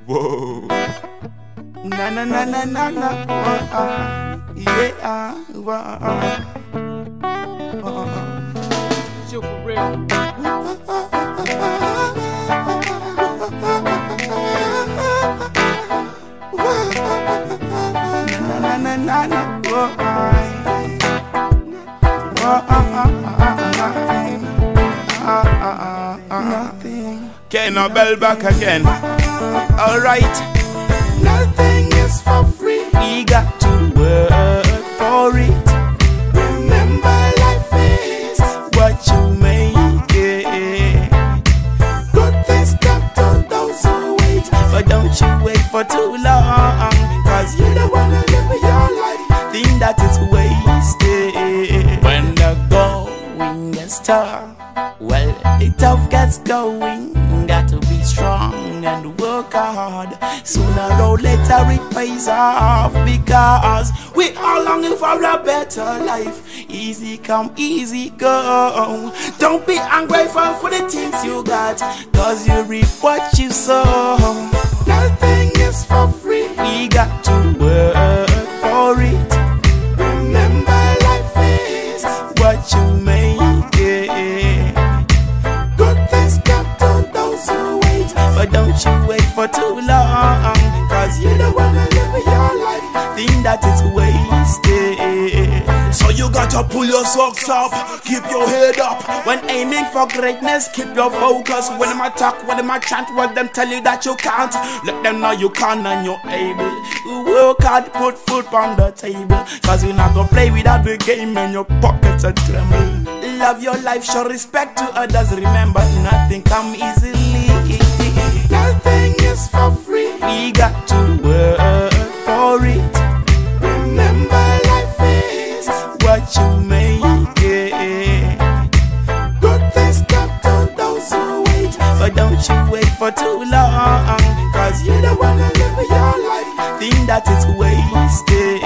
Whoa. Na na na na na na. Yeah. chhl4rl. Na na na na. Nothing. Cynabel back again. Alright. Nothing is for free. We got to work for it. Remember, life is what you make it. Good things come to those who wait, but don't you wait for too long, cause you don't wanna live your life, think that it's wasted. When the going gets tough, well, the tough gets going. Got to be strong and work hard. Sooner or later it pays off, because we are longing for a better life. Easy come, easy go. Don't be ungrateful for the things you got, cause you reap what you sow. Nothing is for free. We got to work for it. Remember, life is what you make it. Good things come to those who wait, but don't you wait for too long, cause you don't wanna live your life, think that it's wasted. So you gotta pull your socks up, keep your head up. When aiming for greatness, keep your focus. When them attack, when them chant, when them tell you that you can't, let them know you can and you're able. You work hard, put food on the table, cause you're not gonna play without the game in your pockets and tremble. Love your life, show respect to others. Remember, nothing come easily. Nothing is for free. We got to work for it. Remember, life is what you make it. Good things come to those who wait, but don't you wait for too long, cause you don't wanna live your life, think that it's wasted.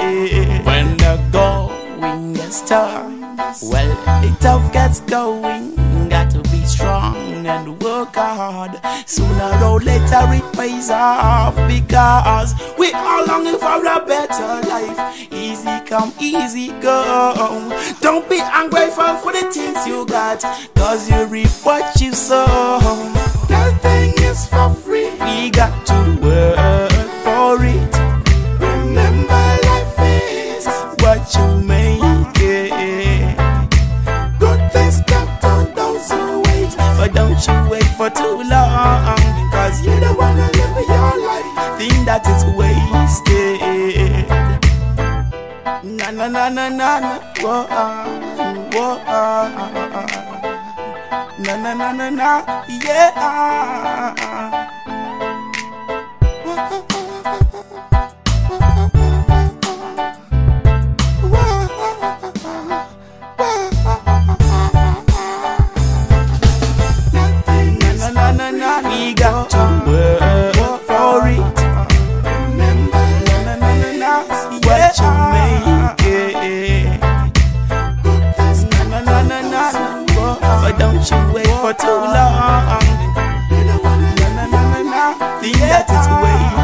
When the going gets tough, well, the tough gets going. Got to be strong and work hard. Sooner or later it pays off, because we are longing for a better life. Easy come, easy go. Don't be ungrateful for the things you got, cause you reap what you sow. Nothing is for free. We got to work for it. Remember, life is what you make it. Good things come to those who wait, but don't you wait for too long, cause you don't wanna live your life, think that it's wasted. Na na na na na na. Whoa, whoa, na na na na na. Yeah. We got to work for it. Remember, what you make it. But don't you wait for too long, think that it's way.